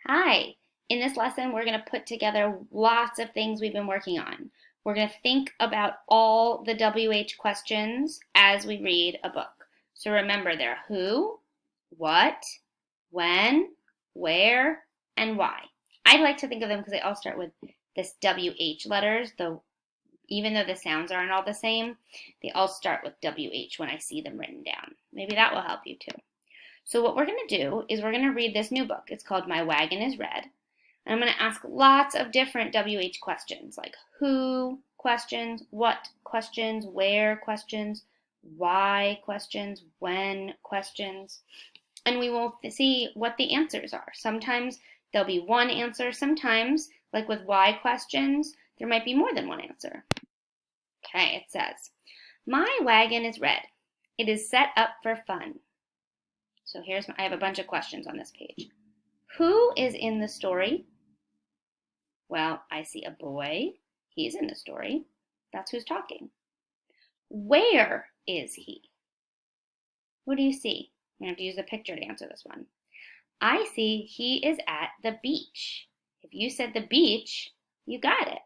Hi. In this lesson, we're going to put together lots of things we've been working on. We're going to think about all the WH questions as we read a book. So remember, they're who, what, when, where, and why. I like to think of them because they all start with this WH letters, though even though the sounds aren't all the same, they all start with WH when I see them written down. Maybe that will help you too. So what we're going to do is we're going to read this new book. It's called My Wagon is Red. And I'm going to ask lots of different WH questions, like who questions, what questions, where questions, why questions, when questions. And we will see what the answers are. Sometimes there'll be one answer. Sometimes, like with why questions, there might be more than one answer. Okay, it says, my wagon is red. It is set up for fun. So I have a bunch of questions on this page. Who is in the story? Well, I see a boy. He's in the story. That's who's talking. Where is he? What do you see? I'm going to have to use a picture to answer this one. I see he is at the beach. If you said the beach, you got it.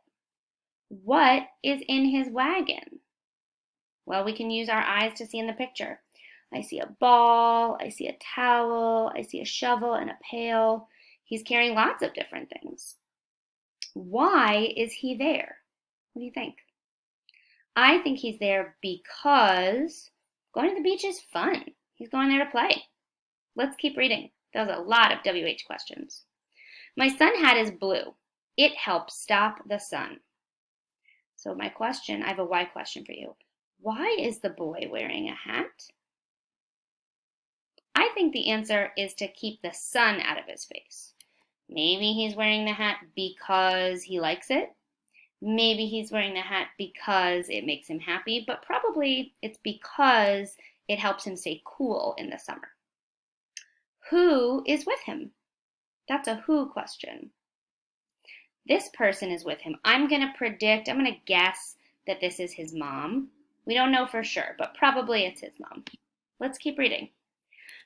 What is in his wagon? Well, we can use our eyes to see in the picture. I see a ball, I see a towel, I see a shovel and a pail. He's carrying lots of different things. Why is he there? What do you think? I think he's there because going to the beach is fun. He's going there to play. Let's keep reading. That was a lot of WH questions. My sun hat is blue. It helps stop the sun. So I have a why question for you. Why is the boy wearing a hat? I think the answer is to keep the sun out of his face. Maybe he's wearing the hat because he likes it. Maybe he's wearing the hat because it makes him happy, but probably it's because it helps him stay cool in the summer. Who is with him? That's a who question. This person is with him. I'm going to guess that this is his mom. We don't know for sure, but probably it's his mom. Let's keep reading.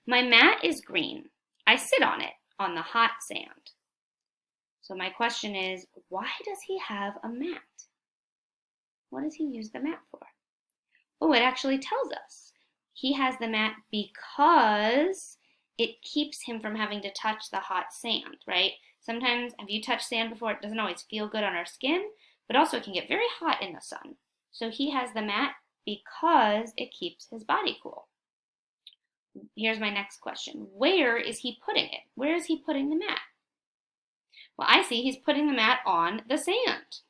My mat is green. I sit on it on the hot sand. So my question is, why does he have a mat? What does he use the mat for? Oh, it actually tells us. He has the mat because it keeps him from having to touch the hot sand, right? Sometimes, have you touched sand before? It doesn't always feel good on our skin, but also it can get very hot in the sun. So he has the mat because it keeps his body cool. Here's my next question. Where is he putting it? Where is he putting the mat? Well, I see he's putting the mat on the sand.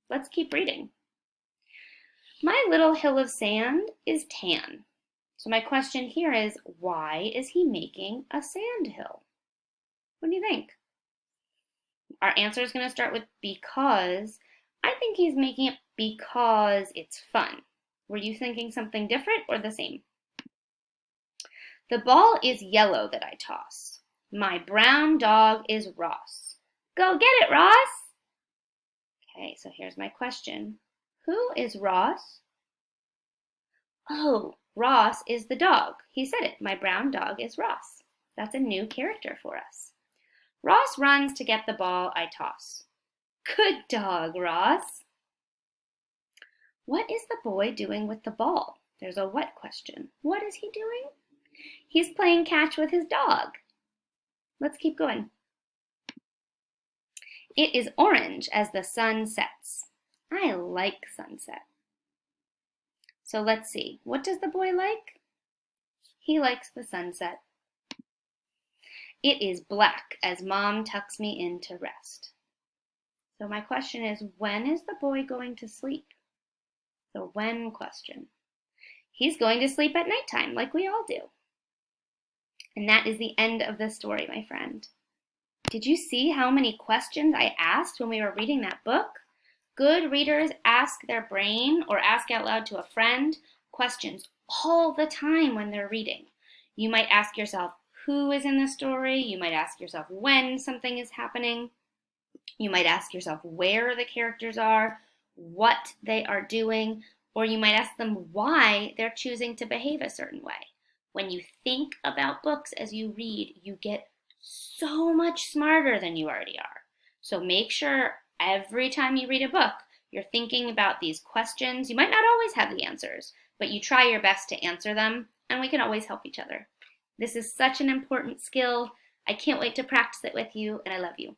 Let's keep reading. My little hill of sand is tan. So my question here is, why is he making a sand hill? What do you think? Our answer is going to start with because. I think he's making it because it's fun. Were you thinking something different or the same? The ball is yellow that I toss. My brown dog is Ross. Go get it, Ross! Okay, so here's my question. Who is Ross? Oh, Ross is the dog. He said it. My brown dog is Ross. That's a new character for us. Ross runs to get the ball I toss. Good dog, Ross. What is the boy doing with the ball? There's a what question. What is he doing? He's playing catch with his dog. Let's keep going. It is orange as the sun sets. I like sunset. So let's see. What does the boy like? He likes the sunset. It is black as Mom tucks me in to rest. So my question is, when is the boy going to sleep? The when question. He's going to sleep at nighttime, like we all do. And that is the end of the story, my friend. Did you see how many questions I asked when we were reading that book? Good readers ask their brain or ask out loud to a friend questions all the time when they're reading. You might ask yourself who is in the story. You might ask yourself when something is happening. You might ask yourself where the characters are, what they are doing, or you might ask them why they're choosing to behave a certain way. When you think about books as you read, you get so much smarter than you already are. So make sure every time you read a book, you're thinking about these questions. You might not always have the answers, but you try your best to answer them, and we can always help each other. This is such an important skill. I can't wait to practice it with you, and I love you.